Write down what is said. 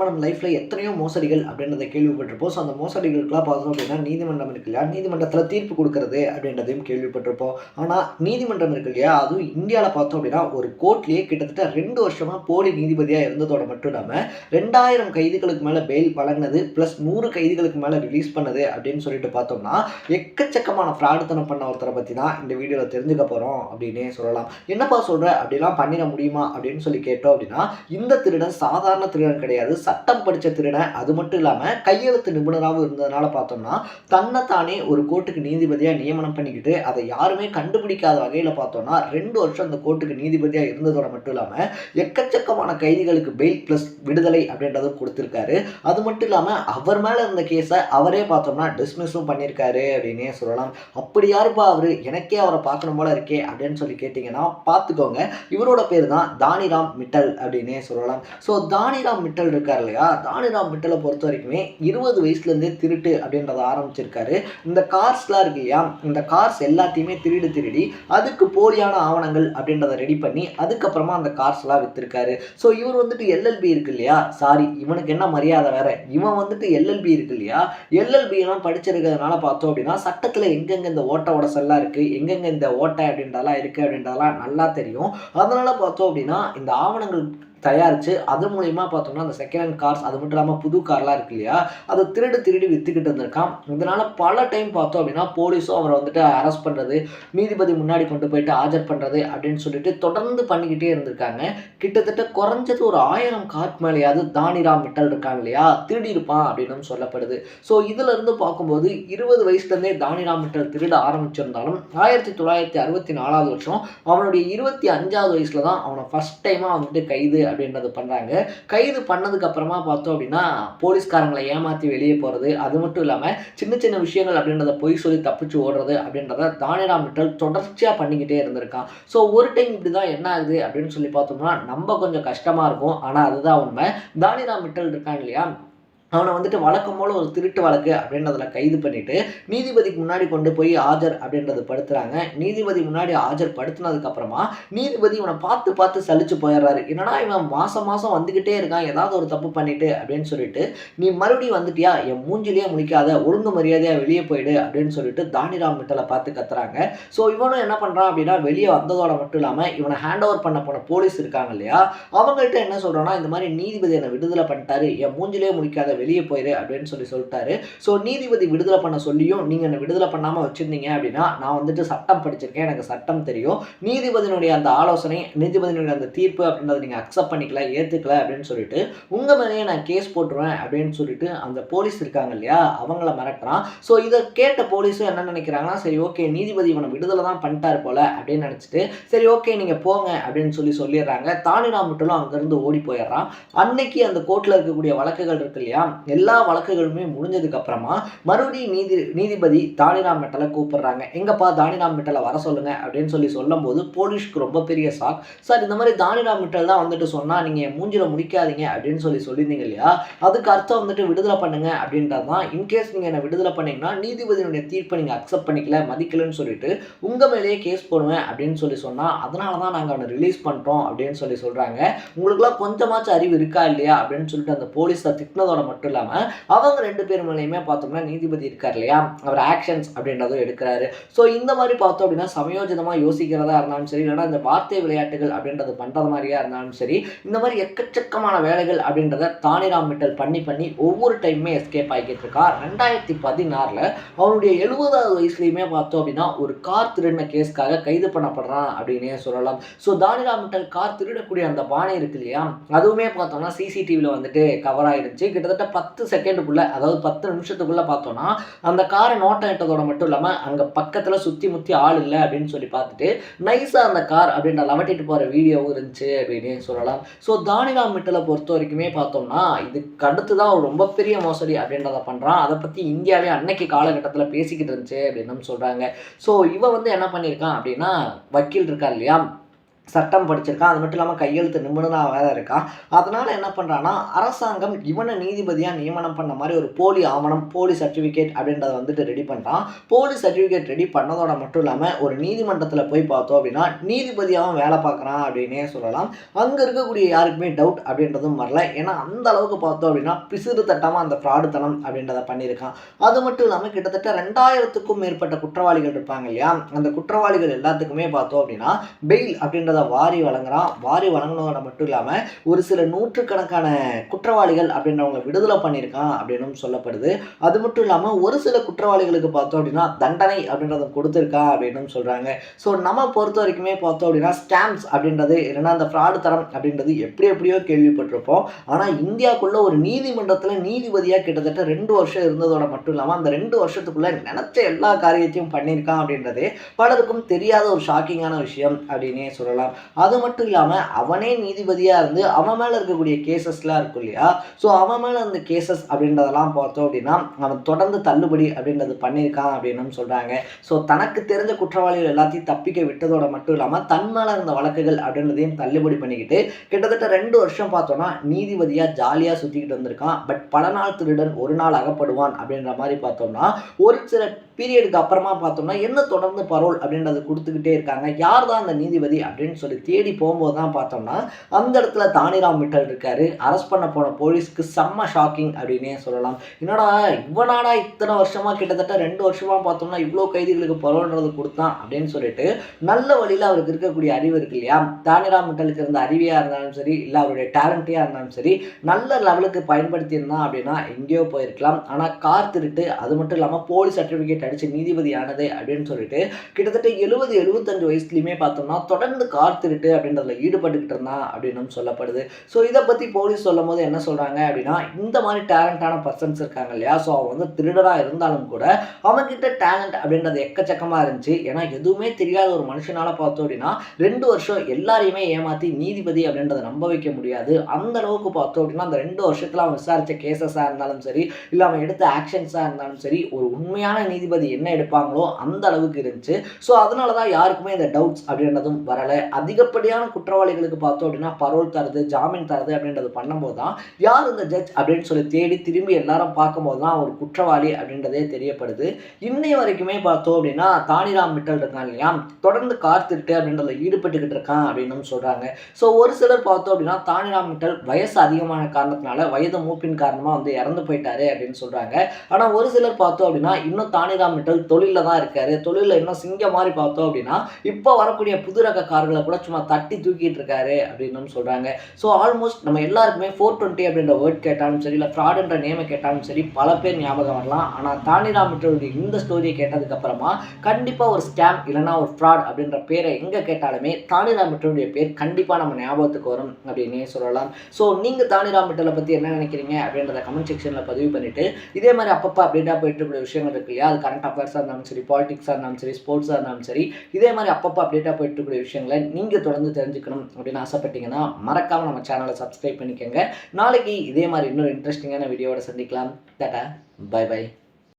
நம்ம லைஃப்பில் எத்தனையோ மோசடிகள் அப்படின்றத கேள்விப்பட்டிருப்போம். ஸோ அந்த மோசடிகளுக்கெல்லாம் பார்த்தோம் அப்படின்னா நீதிமன்றம் இருக்கு இல்லையா, நீதிமன்றத்தில் தீர்ப்பு கொடுக்கறது அப்படின்றதையும் கேள்விப்பட்டிருப்போம். ஆனால் நீதிமன்றம் இருக்கு இல்லையா, அதுவும் இந்தியாவில் பார்த்தோம் அப்படின்னா ஒரு கோர்ட்லேயே கிட்டத்தட்ட 2 வருஷமாக போலி நீதிபதியாக இருந்ததோட மட்டும் இல்லாமல் 2000 கைதிகளுக்கு மேலே பெயில் வழங்கினது ப்ளஸ் 100 கைதிகளுக்கு மேலே ரிலீஸ் பண்ணது அப்படின்னு சொல்லிட்டு பார்த்தோம்னா எக்கச்சக்கமான ஃப்ராடுத்தனம் பண்ண ஒருத்தரை பற்றி தான் இந்த வீடியோவில் தெரிஞ்சுக்க போகிறோம் அப்படின்னே சொல்லலாம். என்னப்பா சொல்கிற, அப்படிலாம் பண்ணிட முடியுமா அப்படின்னு சொல்லி கேட்டோம் அப்படின்னா, இந்த திருடன் சாதாரண திருடன் கிடையாது, சட்டம் படித்த திருடன். அது மட்டும் இல்லாமல் கையெழுத்து நிபுணராகவும் இருந்ததுனால பார்த்தோம்னா தன்னைத்தானே ஒரு கோர்ட்டுக்கு நீதிபதியாக நியமனம் பண்ணிக்கிட்டு அதை யாருமே கண்டுபிடிக்காத வகையில் பார்த்தோம்னா 2 வருஷம் அந்த கோர்ட்டுக்கு நீதிபதியாக இருந்ததோட மட்டும் இல்லாமல் எக்கச்சக்கமான கைதிகளுக்கு பெயில் ப்ளஸ் விடுதலை அப்படின்றதும் கொடுத்துருக்காரு. அது மட்டும் இல்லாமல் அவர் மேலே இருந்த கேஸை அவரே பார்த்தோம்னா டிஸ்மிஸும் பண்ணியிருக்காரு அப்படின்னே சொல்லலாம். அப்படி யாருப்பா அவர், எனக்கே அவரை பார்க்கணும் போல இருக்கே அப்படின்னு சொல்லி கேட்டிங்கன்னா பார்த்துக்கோங்க, இவரோட பேர் தான் தானிராம் மிட்டல் அப்படின்னே சொல்லலாம். ஸோ தானிராம் மிட்டல் இருக்கார் இல்லையா, தானிராம் மிட்டலை பொறுத்த வரைக்குமே 20 வயசுலேருந்தே திருட்டு அப்படின்றத ஆரம்பிச்சிருக்காரு. இந்த கார்ஸ்லாம் இருக்கு இல்லையா, இந்த கார்ஸ் எல்லாத்தையுமே திருடி அதுக்கு போலியான ஆவணங்கள் அப்படின்றத ரெடி பண்ணி அதுக்கப்புறமா அந்த கார்ஸ்லாம் விற்றுருக்காரு. ஸோ இவர் வந்துட்டு எல்எல்பி இருக்கு இல்லையா, சாரி இவனுக்கு என்ன மரியாதை வேற, இவன் வந்துட்டு எல்எல்பி இருக்கு இல்லையா, எல்எல்பி எல்லாம் படிச்சிருக்கிறதுனால பார்த்தோம் அப்படின்னா சட்டத்தில் எங்கெங்க இந்த ஓட்ட உடசல்லாம் இருக்குது, எங்கெங்க இந்த ஓட்டை அப்படின்றதெல்லாம் இருக்குது அப்படின்றதெல்லாம் நல்லா தெரியும். அதனால பார்த்தோம் அப்படின்னா இந்த ஆவணங்கள் தயாரித்து அது மூலயமா பார்த்தோம்னா அந்த செகண்ட் ஹேண்ட் கார்ஸ், அது மட்டும் இல்லாமல் புது கார்லாம் இருக்கு இல்லையா, அதை திருடி விற்றுக்கிட்டு இருந்திருக்கான். இதனால் பல டைம் பார்த்தோம் அப்படின்னா போலீஸும் அவரை வந்துட்டு அரெஸ்ட் பண்ணுறது, நீதிபதி முன்னாடி கொண்டு போயிட்டு ஆஜர் பண்ணுறது அப்படின்னு சொல்லிட்டு தொடர்ந்து பண்ணிக்கிட்டே இருந்திருக்காங்க. கிட்டத்தட்ட குறைஞ்சது ஒரு 1000 கார்க்கு மேலேயாவது தானிராம் மிட்டல் இருக்கான் இல்லையா, திருடி இருப்பான் அப்படின்னு சொல்லப்படுது. ஸோ இதிலிருந்து பார்க்கும்போது 20 வயசுலேருந்தே தானிராம் மிட்டல் திருட ஆரம்பிச்சிருந்தாலும் 1964 வருஷம் அவனுடைய 25வது வயசில் தான் அவனை ஃபஸ்ட் டைமாக வந்துட்டு கைது அப்படின்றது பண்ணுறாங்க. கைது பண்ணதுக்கு அப்புறமா பார்த்தோம் அப்படின்னா போலீஸ்காரங்களை ஏமாற்றி வெளியே போகிறது, அது மட்டும் இல்லாமல் சின்ன சின்ன விஷயங்கள் அப்படின்றத பொய் சொல்லி தப்பிச்சு ஓடுறது அப்படின்றத தானிராம் மிட்டல் தொடர்ச்சியாக பண்ணிக்கிட்டே இருந்திருக்கான். ஸோ ஒரு டைம் இப்படி தான் என்ன ஆகுது அப்படின்னு சொல்லி பார்த்தோம்னா நம்ம கொஞ்சம் கஷ்டமாக இருக்கும். ஆனால் அதுதான் உண்மை. தானிராம் மிட்டல் இருக்கான் இல்லையா, அவனை வந்துட்டு வழக்கம் போல் ஒரு திருட்டு வழக்கு அப்படின்றதுல கைது பண்ணிவிட்டு நீதிபதிக்கு முன்னாடி கொண்டு போய் ஆஜர் அப்படின்றது படுத்துகிறாங்க. நீதிபதி முன்னாடி ஆஜர் படுத்தினதுக்கப்புறமா நீதிபதி இவனை பார்த்து சலிச்சு போயிடுறாரு. என்னன்னா இவன் மாதம் வந்துக்கிட்டே இருக்கான், ஏதாவது ஒரு தப்பு பண்ணிட்டு அப்படின்னு சொல்லிட்டு, நீ மறுபடியும் வந்துட்டியா, என் மூஞ்சிலேயே முடிக்காத, ஒழுங்கு மரியாதையாக வெளியே போயிடு அப்படின்னு சொல்லிட்டு தானிராம் மிட்டலை பார்த்து கத்துறாங்க. ஸோ இவனும் என்ன பண்ணுறான் அப்படின்னா வெளியே வந்ததோட மட்டும் இல்லாமல் இவனை ஹேண்ட் ஓவர் பண்ண போன போலீஸ் இருக்காங்க இல்லையா, அவங்கள்ட்ட என்ன சொல்கிறான்னா, இந்த மாதிரி நீதிபதி என்னை விடுதலை பண்ணிட்டாரு, என் மூஞ்சிலேயே முடிக்காத வெளியே போயிரு அப்படின்னு சொல்லிட்டாரு. ஸோ நீதிபதி விடுதலை பண்ண சொல்லியும் நீங்கள் என்னை விடுதலை பண்ணாமல் வச்சுருந்தீங்க அப்படின்னா நான் வந்துட்டு சட்டம் படிச்சிருக்கேன், எனக்கு சட்டம் தெரியும், நீதிபதியினுடைய அந்த ஆலோசனை, நீதிபதியினுடைய அந்த தீர்ப்பு அப்படின்றத நீங்கள் அக்செப்ட் பண்ணிக்கல, ஏற்றுக்கல அப்படின்னு சொல்லிட்டு உங்கள் மேலேயே நான் கேஸ் போட்டுருவேன் அப்படின்னு சொல்லிட்டு அந்த போலீஸ் இருக்காங்க இல்லையா அவங்கள மிரட்டுறான். ஸோ இதை கேட்ட போலீஸும் என்ன நினைக்கிறாங்கன்னா, சரி ஓகே நீதிபதி இவனை விடுதலை தான் பண்ணிட்டார் போல அப்படின்னு நினச்சிட்டு சரி ஓகே நீங்கள் போங்க அப்படின்னு சொல்லிடுறாங்க. தானிராம் மிட்டலும் அங்கேருந்து ஓடி போயிடுறான். அன்னைக்கு அந்த கோர்ட்டில் இருக்கக்கூடிய வழக்குகள் இருக்கு இல்லையா, எல்லா வழக்குகளுமே முடிஞ்சதுக்கு அப்புறமா மறுபடியும் நீதிபதி தானிராம் மிட்டலை கூப்பிடுறாங்க. எங்கப்பா தானிராம் மிட்டலை வர சொல்லுங்க அப்படின்னு சொல்லும் போது போலீஸ்க்கு ரொம்ப பெரிய ஷாக். சார் இந்த மாதிரி தானிராம் மிட்டல் தான் வந்துட்டு சொன்னா நீங்க மூஞ்சில முடிக்காதீங்க அப்படின்னு சொல்லியிருந்தீங்க இல்லையா, அதுக்கு அர்த்தம் வந்துட்டு விடுதலை பண்ணுங்க அப்படின்றது தான். இன்கேஸ் நீங்க என்ன விடுதலை பண்ணீங்கன்னா நீதிபதியினுடைய தீர்ப்பை நீங்க அக்செப்ட் பண்ணிக்கல, மதிக்கலன்னு சொல்லிட்டு உங்க மேலேயே கேஸ் போடுவேன் அப்படின்னு சொன்னா அதனால தான் நாங்கள் அவனை ரிலீஸ் பண்ணிட்டோம் அப்படின்னு சொல்றாங்க. உங்களுக்குலாம் கொஞ்சமாச்சும் அறிவு இருக்கா இல்லையா அப்படின்னு சொல்லிட்டு அந்த போலீஸை திட்டினதோட மட்டும் இல்லாமல் அவங்க 2 பேர் மேலேயுமே பார்த்தோம்னா நீதிபதி இருக்கார் இல்லையா, அவர் ஆக்ஷன்ஸ் அப்படின்றதும் எடுக்கிறாரு. ஸோ இந்த மாதிரி பார்த்தோம் அப்படின்னா சமயோஜிதமாக யோசிக்கிறதா இருந்தாலும் சரி, இல்லைனா இந்த வார்த்தை விளையாட்டுகள் அப்படின்றது பண்ணுறது மாதிரியா இருந்தாலும் சரி, இந்த மாதிரி எக்கச்சக்கமான வேலைகள் அப்படின்றத தானிராம் மிட்டல் பண்ணி ஒவ்வொரு டைமுமே எஸ்கேப் ஆகிட்டு இருக்கா. 2016 அவனுடைய 70வது வயசுலையுமே பார்த்தோம் அப்படின்னா ஒரு கார் திருடின கேஸ்க்காக கைது பண்ணப்படுறான் அப்படின்னே சொல்லலாம். ஸோ தானிராம் மிட்டல் கார் திருடக்கூடிய அந்த பானை இருக்கு இல்லையா, அதுவுமே பார்த்தோம்னா சிசிடிவியில் வந்துட்டு கவர் ஆகிருந்துச்சு. கிட்டத்தட்ட 10 செகண்டுக்குள்ளே, அதாவது 10 நிமிஷத்துக்குள்ளே பார்த்தோன்னா அந்த காரை நோட்டம் இட்டதோட மட்டும் இல்லாமல் அங்கே பக்கத்தில் சுற்றி முற்றி ஆள் இல்லை அப்படின்னு சொல்லி பார்த்துட்டு நைஸாக அந்த கார் அப்படின்ற லவட்டிட்டு போகிற வீடியோவும் இருந்துச்சு அப்படின்னு சொல்லலாம். ஸோ தானிராம் மிட்டலை பொறுத்த வரைக்குமே பார்த்தோம்னா இதுக்கு அடுத்து தான் ஒரு ரொம்ப பெரிய மோசடி அப்படின்றத பண்ணுறான். அதை பற்றி இந்தியாவே அன்னைக்கு காலகட்டத்தில் பேசிக்கிட்டு இருந்துச்சு அப்படின்னு சொல்கிறாங்க. ஸோ இவன் வந்து என்ன பண்ணியிருக்கான் அப்படின்னா, வக்கீல் இருக்கா இல்லையா, சட்டம் படிச்சிருக்கான். அது மட்டும் இல்லாம கையெழுத்து நிபுணனா வேற இருக்கான். அதனால என்ன பண்றான்னா, அரசாங்கம் இவன நீதிபதியா நியமனம் பண்ண மாரி ஒரு போலி ஆவணம், போலி சர்டிஃபிகேட் அப்படின்றத வந்துட்டு ரெடி பண்றான். போலி சர்டிஃபிகேட் ரெடி பண்ணதோட மட்டும் இல்லாம, ஒரு நீதிமன்றத்தில போய் பார்த்தோம் அப்படின்னா, நீதிபதியாவும் வேலை பார்க்குறான் அப்படின்னே சொல்லலாம். அங்க இருக்கக்கூடிய யாருக்குமே டவுட் அப்படின்றதும் வரல. ஏன்னா, அந்த அளவுக்கு பார்த்தோம் அப்படின்னா, பிசிறு தட்டாம அந்த ஃப்ராடுத்தனம் அப்படின்றத பண்ணியிருக்கான். அது மட்டும் இல்லாம கிட்டத்தட்ட 2000க்கும் மேற்பட்ட குற்றவாளிகள் இருப்பாங்க இல்லையா? அந்த குற்றவாளிகள் எல்லாத்துக்குமே பார்த்தோம் அப்படின்னா, பெயில் அப்படின்றத வாரி வழங்குறான். வாரி வழங்குனதோட மட்டும் இல்லாம, ஒரு சில நூற்றுக்கணக்கான குற்றவாளிகள் அப்படின்றவங்கள விடுதலை பண்ணியிருக்கான் அப்படின்னும் சொல்லப்படுது. அது மட்டும் இல்லாம, ஒரு சில குற்றவாளிகளுக்கு பார்த்தோம் அப்படின்னா, தண்டனை அப்படின்றத கொடுத்திருக்கான் அப்படின்னும் சொல்றாங்க. ஸோ நம்ம பொறுத்த வரைக்குமே பார்த்தோம் அப்படின்னா, ஸ்கேம்ஸ் அப்படின்றது இல்லைன்னா அந்த ஃப்ராடு தரம் அப்படின்றது எப்படியோ கேள்விப்பட்டிருப்போம். ஆனா இந்தியாக்குள்ள ஒரு நீதிமன்றத்துல நீதிபதியா கிட்டத்தட்ட 2 வருஷம் இருந்ததோட மட்டும் இல்லாம, அந்த 2 வருஷத்துக்குள்ள நினைச்ச எல்லா காரியத்தையும் பண்ணியிருக்கான் அப்படின்றதே பலருக்கும் தெரியாத ஒரு ஷாக்கிங்கான விஷயம் அப்படின்னே சொல்லலாம். அது மட்டும் இல்லாம அவனே நீதிபதியா இருந்து அவன் மேல இருக்கக்கூடிய கேசஸ்லாம் இருக்கும் இல்லையா? ஸோ அவன் மேல அந்த கேசஸ் அப்படின்றதெல்லாம் பார்த்தோம் அப்படின்னா, அவன் தொடர்ந்து தள்ளுபடி அப்படின்றது பண்ணியிருக்கான் அப்படின்னும் சொல்றாங்க. ஸோ தனக்கு தெரிஞ்ச குற்றவாளிகள் எல்லாத்தையும் தப்பிக்க விட்டதோட மட்டும் இல்லாம, தன் மேல இருந்த வழக்குகள் அப்படின்றதையும் தள்ளுபடி பண்ணிக்கிட்டு கிட்டத்தட்ட 2 வருஷம் பார்த்தோம்னா நீதிபதியா ஜாலியா சுத்திக்கிட்டு வந்திருக்கான். பட் பல நாள் திருடன் ஒரு நாள் அகப்படுவான் அப்படின்ற மாதிரி பார்த்தோம்னா, ஒரு சில பீரியடுக்கு அப்புறமா பார்த்தோம்னா என்ன தொடர்ந்து பரோல் அப்படின்றத கொடுத்துக்கிட்டே இருக்காங்க. யார் தான் அந்த நீதிபதி அப்படின்னு சொல்லி தேடி போகும்போது தான் பார்த்தோம்னா, அந்த இடத்துல தானிராம் மிட்டல் இருக்காரு. அரெஸ்ட் பண்ண போன போலீஸ்க்கு செம்ம ஷாக்கிங் அப்படின்னே சொல்லலாம். என்னடா இவனாடா இத்தனை வருஷமா கிட்டத்தட்ட 2 வருஷமா பார்த்தோம்னா இவ்வளோ கைதிகளுக்கு பரோல்ன்றது கொடுத்தான் அப்படின்னு சொல்லிட்டு, நல்ல வழியில் அவருக்கு இருக்கக்கூடிய அறிவு இருக்கு இல்லையா? தானிராம் மிட்டலுக்கு இருந்த அறிவியாக இருந்தாலும் சரி, இல்லை அவருடைய டேலண்ட்டியாக இருந்தாலும் சரி, நல்ல லெவலுக்கு பயன்படுத்தியிருந்தான் அப்படின்னா எங்கேயோ போயிருக்கலாம். ஆனால் கார் திருட்டு, அது மட்டும் இல்லாமல் போலீஸ் சர்டிஃபிகேட் அடிச்சு நீதிபதி ஆனது அப்படின்னு சொல்லிட்டு கிட்டத்தட்ட 70-75 வயசுலையுமே பார்த்தோம்னா தொடர்ந்து கார் திருட்டு அப்படின்றதுல ஈடுபட்டுக்கிட்டு இருந்தான் அப்படின்னு சொல்லப்படுது. ஸோ இதை பற்றி போலீஸ் சொல்லும் போது என்ன சொல்கிறாங்க அப்படின்னா, இந்த மாதிரி டேலண்டான பர்சன்ஸ் இருக்காங்க இல்லையா? ஸோ அவன் வந்து திருடனாக இருந்தாலும் கூட அவன்கிட்ட டேலண்ட் அப்படின்றது எக்கச்சக்கமாக இருந்துச்சு. ஏன்னா எதுவுமே தெரியாத ஒரு மனுஷனால பார்த்தோம் அப்படின்னா 2 வருஷம் எல்லாரையுமே ஏமாற்றி நீதிபதி அப்படின்றத நம்ப வைக்க முடியாது. அந்த அளவுக்கு பார்த்தோம் அப்படின்னா அந்த 2 வருஷத்தில் அவன் விசாரித்த கேசஸாக இருந்தாலும் சரி, இல்லை அவன் எடுத்த ஆக்ஷன்ஸாக இருந்தாலும் சரி, ஒரு உண்மையான நீதிபதி என்ன எடுப்பாங்களோ அந்த அளவுக்கு இருந்துச்சு. ஸோ அதனால தான் யாருக்குமே இந்த டவுட்ஸ் அப்படின்றதும் வரலை. அதிகப்படியான குற்றவாளிகளுக்கு பார்த்தோம் அப்படின்னா பரோல் தருது, ஜாமீன் தருது அப்படின்றது பண்ணும்போது தான் யார் இந்த ஜட்ஜ் அப்படின்னு சொல்லி தேடி திரும்பி எல்லாரும் பார்க்கும்போது தான் ஒரு குற்றவாளி அப்படின்றதே தெரியப்படுது. இன்னை வரைக்குமே பார்த்தோம் அப்படின்னா தானிராம் மிட்டல் இருக்கான் இல்லையா? தொடர்ந்து கார் திருட்டு அப்படின்றத ஈடுபட்டுக்கிட்டு இருக்கான் அப்படின்னு சொல்றாங்க. ஸோ ஒரு சிலர் பார்த்தோம் அப்படின்னா தானிராம் மிட்டல் வயசு அதிகமான காரணத்தினால வயது மூப்பின் காரணமாக வந்து இறந்து போயிட்டாரு அப்படின்னு சொல்றாங்க. ஆனால் ஒரு சிலர் பார்த்தோம் அப்படின்னா இன்னும் தானிராம் மிட்டல் தொழிலில் தான் இருக்காரு. தொழிலில் இன்னும் சிங்கம் மாதிரி பார்த்தோம் அப்படின்னா இப்போ வரக்கூடிய புது ரக கார்களை கூட சும்மா தட்டி தூக்கிட்டு இருக்காரு அப்படின்னு சொல்றாங்க. ஸோ ஆல்மோஸ்ட் நம்ம எல்லாருக்குமே 420 அப்படின்ற வேர்ட் கேட்டாலும் சரி, இல்லை ஃப்ராடுன்ற நேமை கேட்டாலும் சரி, பல பேர் ஞாபகம் வரலாம். ஆனால் தானிராம் மிட்டலுடைய இந்த ஸ்டோரியை கேட்டதுக்கு அப்புறமா கண்டிப்பாக ஒரு ஸ்கேம் இல்லைனா ஒரு ஃப்ராட் அப்படின்ற பேரை எங்கே கேட்டாலுமே தானிராம் மிட்டலுடைய பேர் கண்டிப்பாக நம்ம ஞாபகத்துக்கு வரும் அப்படின்னே சொல்லலாம். ஸோ நீங்கள் தானிராம் மிட்டலை பற்றி என்ன நினைக்கிறீங்க அப்படின்றத கமெண்ட் செக்ஷனில் பதிவு பண்ணிட்டு, இதே மாதிரி அப்பப்போ அப்டேட்டாக போயிட்டு இருக்கிற விஷயங்கள் இருக்கு இல்லையா? அது கரண்ட் அஃபேர்ஸாக இருந்தாலும் சரி, பாலிடிக்ஸாக இருந்தாலும் சரி, ஸ்போர்ட்ஸாக இருந்தாலும் சரி, இதே மாதிரி அப்பப்போ அப்டேட்டாக போயிட்டு இருக்கிற விஷயங்களை நீங்கள் தொடர்ந்து தெரிஞ்சுக்கணும் அப்படின்னு ஆசைப்பட்டீங்கன்னா மறக்காமல் நம்ம சேனலை சப்ஸ்கிரைப் பண்ணிக்கோங்க. நாளைக்கு இதே மாதிரி இன்னொரு இன்ட்ரெஸ்டிங்கான வீடியோவோட சந்திக்கலாம். Tata, bye by.